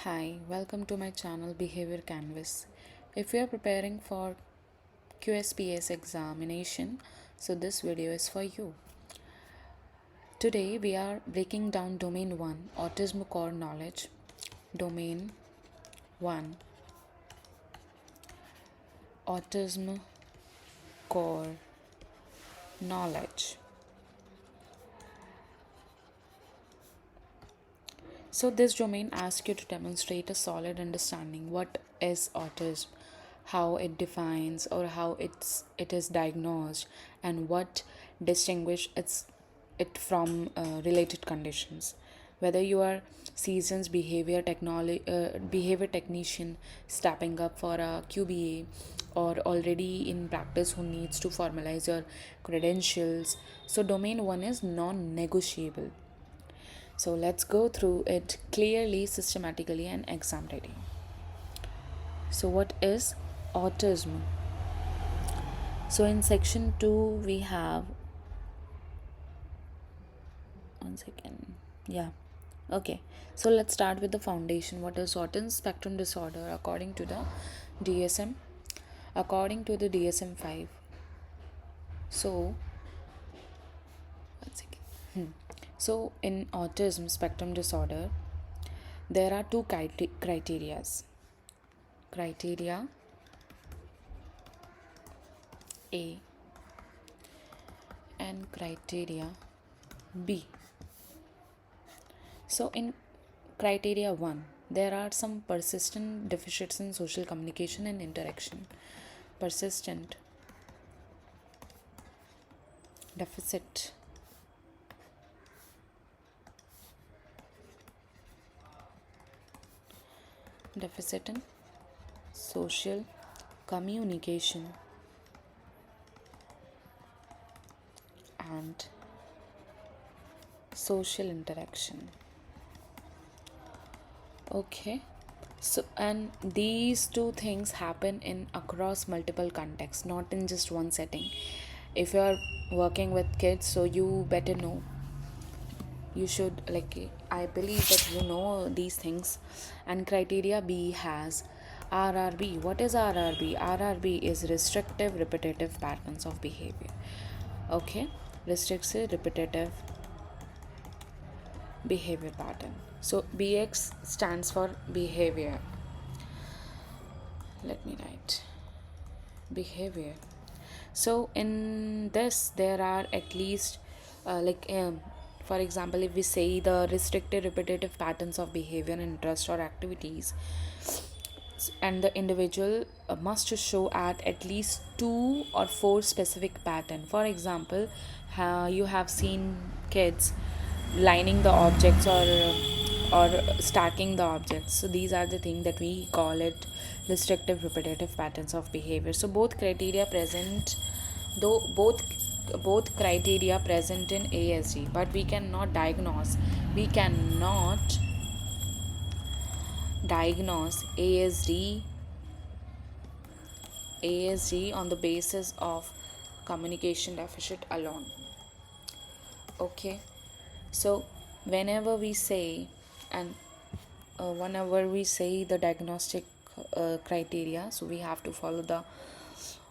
Hi, welcome to my channel Behavior Canvas. If you are preparing for QASP-S examination, so this video is for you. Today we are breaking down Domain 1, Autism Core Knowledge. Domain 1, Autism Core Knowledge. So this domain asks you to demonstrate a solid understanding what is autism, how it defines or how it is diagnosed, and what distinguish it from related conditions. Whether you are seasoned behavior technician stepping up for a QBA, or already in practice who needs to formalize your credentials, so domain 1 is non-negotiable. So let's go through it clearly, systematically, and exam ready. So, what is autism? So, in section 2, we have one second. Yeah. Okay. So, let's start with the foundation. What is autism spectrum disorder according to the DSM? According to the DSM-5. So, one second. So, in autism spectrum disorder, there are two criterias. Criteria A and criteria B. So, in criteria 1, there are some persistent deficits in social communication and interaction. Persistent deficit in social communication and social interaction. Okay. So, and these two things happen in across multiple contexts, not in just one setting. If you are working with kids, so you better know, you should, like, I believe that you know these things. And criteria B has RRB. What is RRB? RRB is restrictive repetitive patterns of behavior. Okay, restrictive repetitive behavior pattern. So BX stands for behavior. Let me write behavior. So in this there are at least for example, if we say the restricted repetitive patterns of behavior, interest, or activities, and the individual must show at least 2 or 4 specific pattern. For example, you have seen kids lining the objects or stacking the objects. So these are the things that we call it restrictive repetitive patterns of behavior. So both criteria present, though both criteria present in ASD, but we cannot diagnose ASD on the basis of communication deficit alone. Okay, so whenever we say the diagnostic criteria, so we have to follow the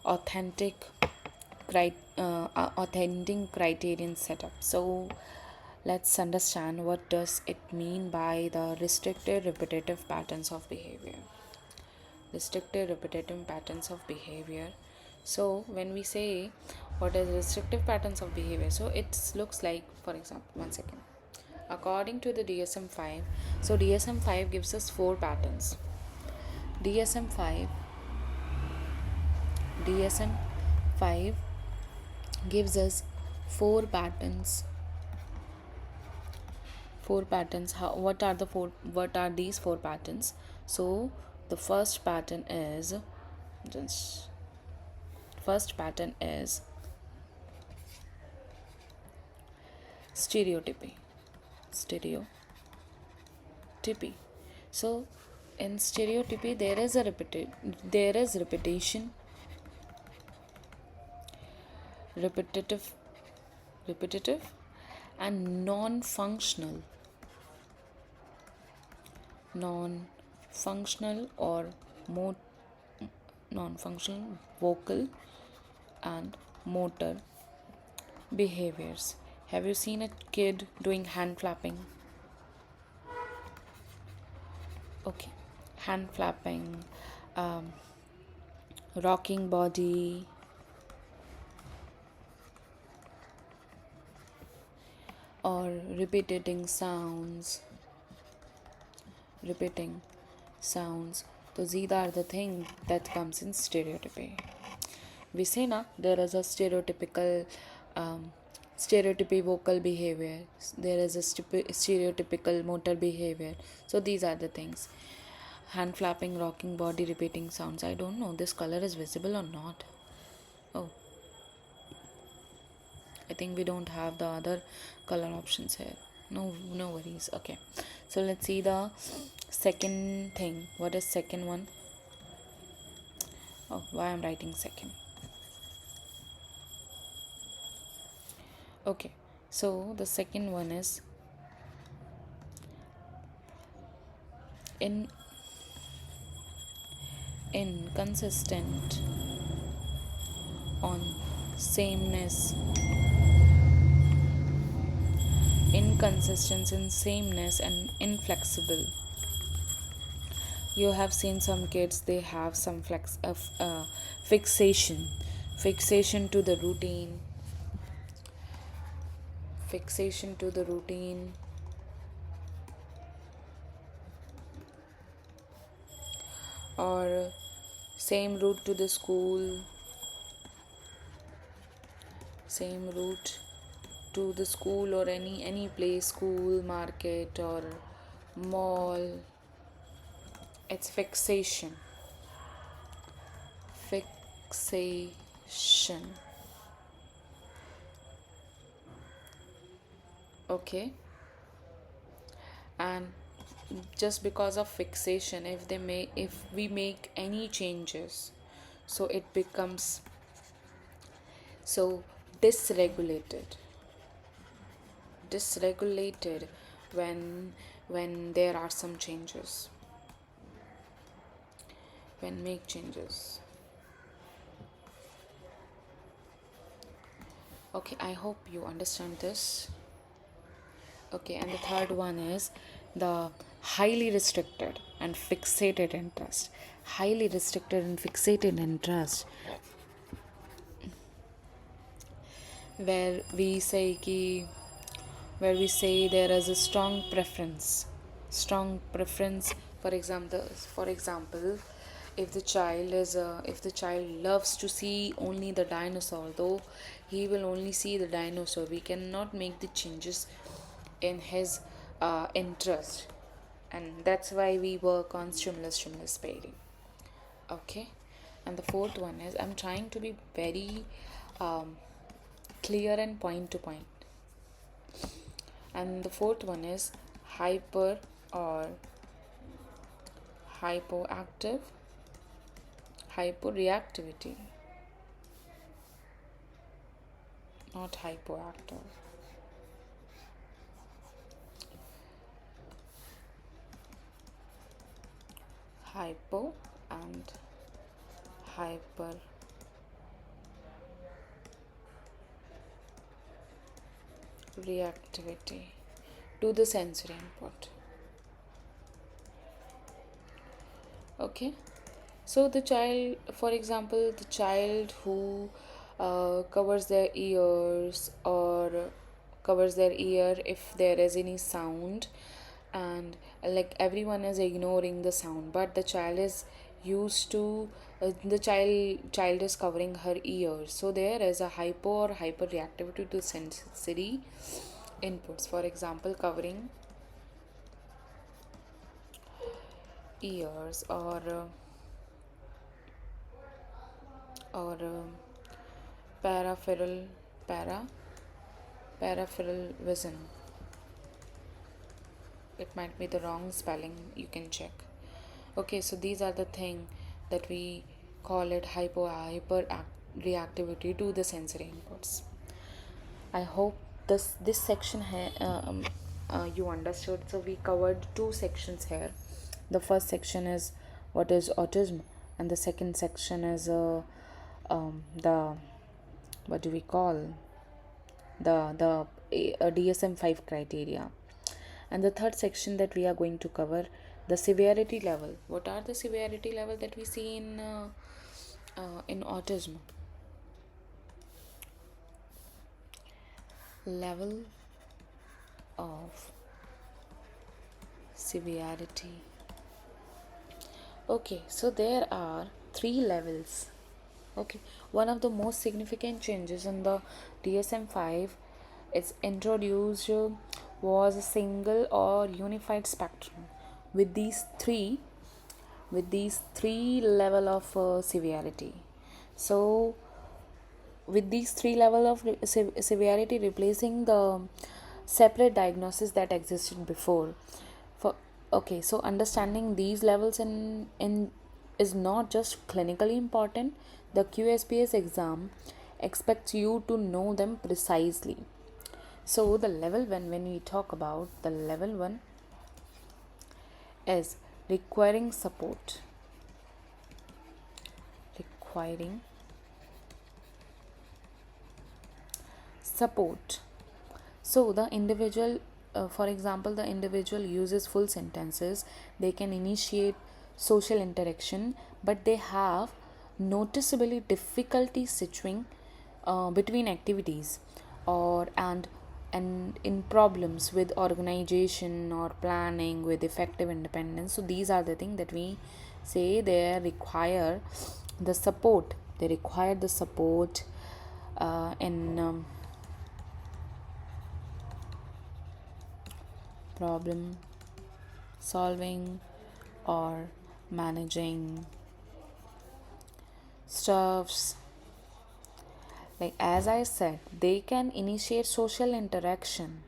authentic criterion setup. So let's understand what does it mean by the restricted repetitive patterns of behavior. Restrictive repetitive patterns of behavior. So when we say what is restrictive patterns of behavior, so it looks like, for example, one second, according to the DSM-5, so DSM-5 gives us 4 patterns. DSM-5 gives us 4 patterns. What are these 4 patterns? So the first pattern is stereotypy. So in stereotypy there is repetition, repetitive and non-functional functional or more non-functional vocal and motor behaviors. Have you seen a kid doing hand flapping? Okay, hand flapping, um, rocking body, or repeating sounds. So these are the thing that comes in stereotypy. We say na there is a um, stereotypy vocal behavior. There is a stereotypical motor behavior. So these are the things. Hand flapping, rocking body, repeating sounds. I don't know this color is visible or not. Oh, I think we don't have the other color options here. No worries. Okay, so let's see the second thing. What is second one? Oh, why I'm writing second? Okay, so the second one is in inconsistent on sameness, inconsistence in sameness and inflexible. You have seen some kids, they have some fixation to the routine, fixation to the routine, or same route to the school, same route to the school, or any place, school, market, or mall. It's fixation. Okay, and just because of fixation, if we make any changes, so it becomes so dysregulated dysregulated when there are some changes, when make changes. Okay, I hope you understand this. Okay, and the third one is the highly restricted and fixated interest. Highly restricted and fixated interest, where we say ki, where we say there is a strong preference. For example, if the child loves to see only the dinosaur, though he will only see the dinosaur, we cannot make the changes in his interest, and that's why we work on stimulus pairing. Okay, and the fourth one is, I'm trying to be very um, clear and point to point. And the fourth one is hyper or hypoactive, hyporeactivity, not hypoactive. Hypo and hyper reactivity to the sensory input. Okay, so the child, for example, the child who covers their ears, or covers their ear if there is any sound, and like everyone is ignoring the sound, but the child is used to the child is covering her ears, so there is a hypo or hyper reactivity to sensory inputs. For example, covering ears, or peripheral para peripheral vision. It might be the wrong spelling, you can check. Okay, so these are the thing that we call it hyper reactivity to the sensory inputs. I hope this section you understood. So we covered two sections here. The first section is what is autism, and the second section is the, what do we call, the DSM-5 criteria. And the third section that we are going to cover, the severity level. What are the severity level that we see in autism? Level of severity. Okay, so there are three levels. Okay, one of the most significant changes in the DSM-5 is introduced was a single or unified spectrum with these three level of severity. So with these three level of severity, replacing the separate diagnosis that existed before. For okay, so understanding these levels in is not just clinically important. The QASP-S exam expects you to know them precisely. So the level one, when we talk about the level one, is requiring requiring support. So the individual, for example, the individual uses full sentences, they can initiate social interaction, but they have noticeably difficulty switching between activities, or and in problems with organization or planning with effective independence. So these are the things that we say they require the support. They require the support in problem solving or managing stuffs. Like as I said, they can initiate social interaction,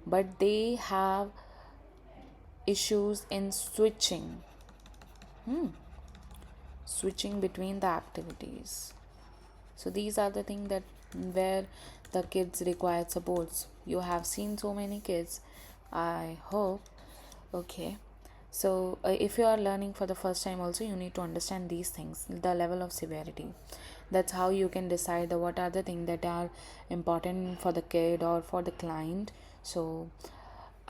but they have issues in switching between the activities. So these are the things that where the kids require supports. You have seen so many kids, I hope. Okay, so if you are learning for the first time also, you need to understand these things, the level of severity. That's how you can decide what are the things that are important for the kid or for the client. So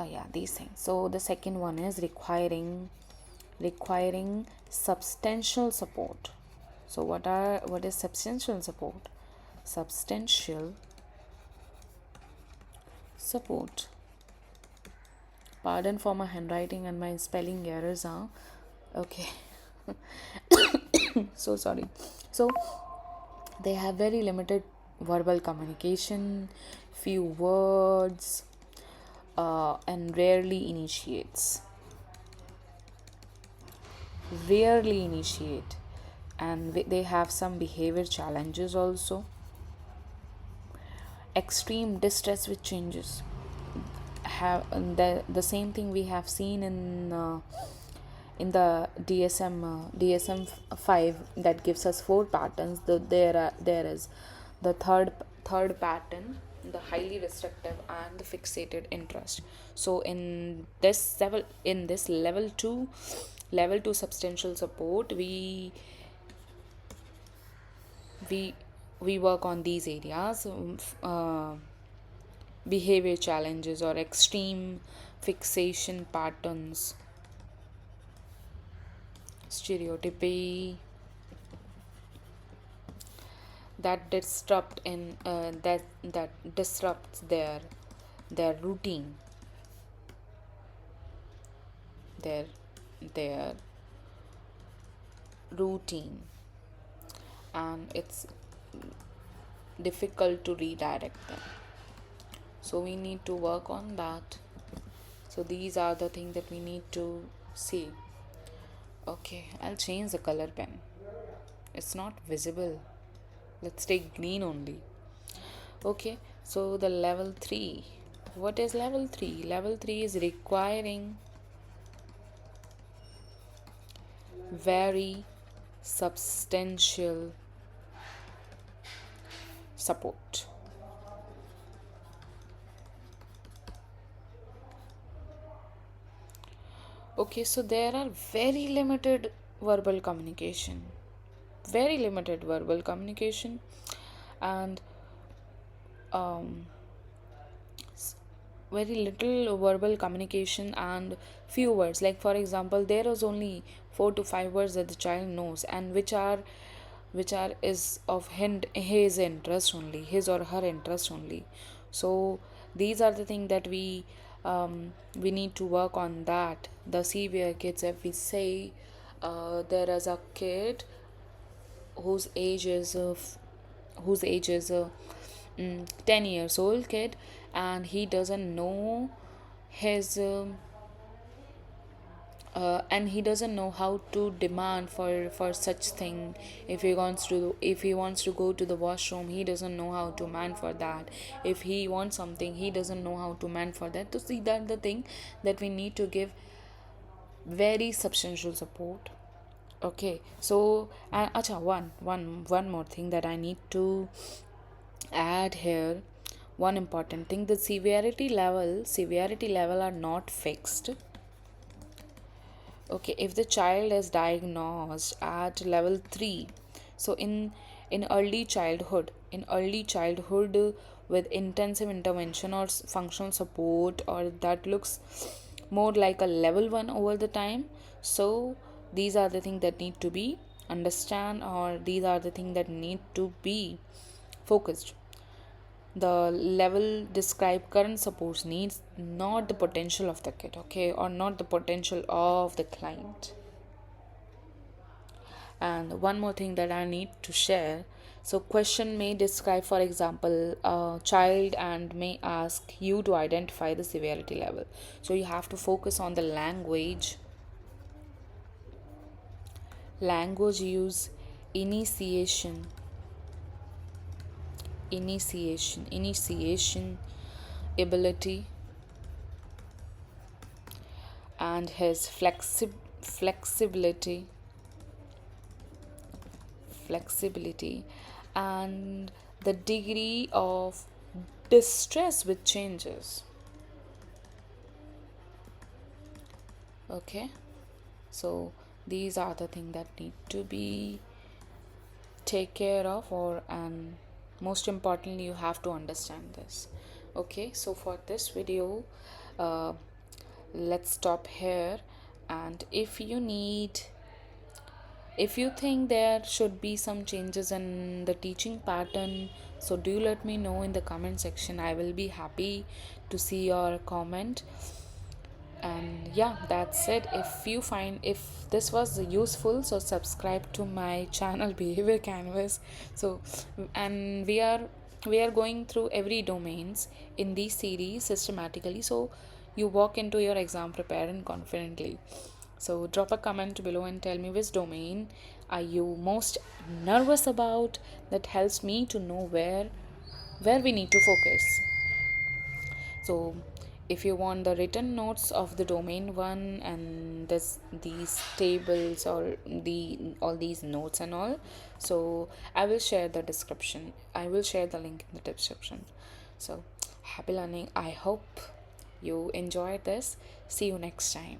yeah, these things. So the second one is requiring substantial support. So what is substantial support? Substantial support. Pardon for my handwriting and my spelling errors, huh? Okay. So sorry. So they have very limited verbal communication, few words, and rarely initiate, and they have some behavior challenges also. Extreme distress with changes, have the same thing we have seen in the DSM-5 that gives us four patterns. There is the third pattern, the highly restrictive and the fixated interest. So in this level 2 substantial support, we we work on these areas. Behavior challenges or extreme fixation patterns, stereotypy that disrupts their routine, their their routine, and it's difficult to redirect them. So we need to work on that. So these are the things that we need to see. Okay, I'll change the color pen. It's not visible. Let's take green only. Okay, so the level 3. What is level 3? Level 3 is requiring very substantial support. Okay, so there are very limited verbal communication, and um, very little verbal communication and few words. Like for example, there is only 4 to 5 words that the child knows, and which are is of his interest only, his or her interest only. So these are the things that we need to work on. That the severe kids, if we say there is a kid whose age is whose age is 10 years old kid, and he doesn't know his and he doesn't know how to demand for such thing. If he wants to go to the washroom, he doesn't know how to demand for that. If he wants something, he doesn't know how to demand for that. To see that the thing that we need to give very substantial support. Okay, so acha, one more thing that I need to add here. One important thing: the severity level are not fixed. Okay, if the child is diagnosed at level 3, so in early childhood with intensive intervention or functional support, or that looks more like a level 1 over the time. So these are the things that need to be understand, or these are the things that need to be focused. The level describe current support needs, not the potential of the kid, okay, or not the potential of the client. And one more thing that I need to share: so question may describe, for example, a child, and may ask you to identify the severity level. So you have to focus on the language use, initiation initiation ability, and his flexibility, and the degree of distress with changes. Okay, so these are the things that need to be take care of, or and most importantly, you have to understand this. Okay, so for this video, uh, let's stop here. And if you think there should be some changes in the teaching pattern, so do let me know in the comment section. I will be happy to see your comment. And yeah, that's it. If this was useful, so subscribe to my channel Behavior Canvas. So, and we are going through every domains in this series systematically, so you walk into your exam prepared and confidently. So drop a comment below and tell me which domain are you most nervous about. That helps me to know where we need to focus. So if you want the written notes of the domain one, and these tables, or all these notes and all, so I will share the link in the description. So happy learning. I hope you enjoyed this. See you next time.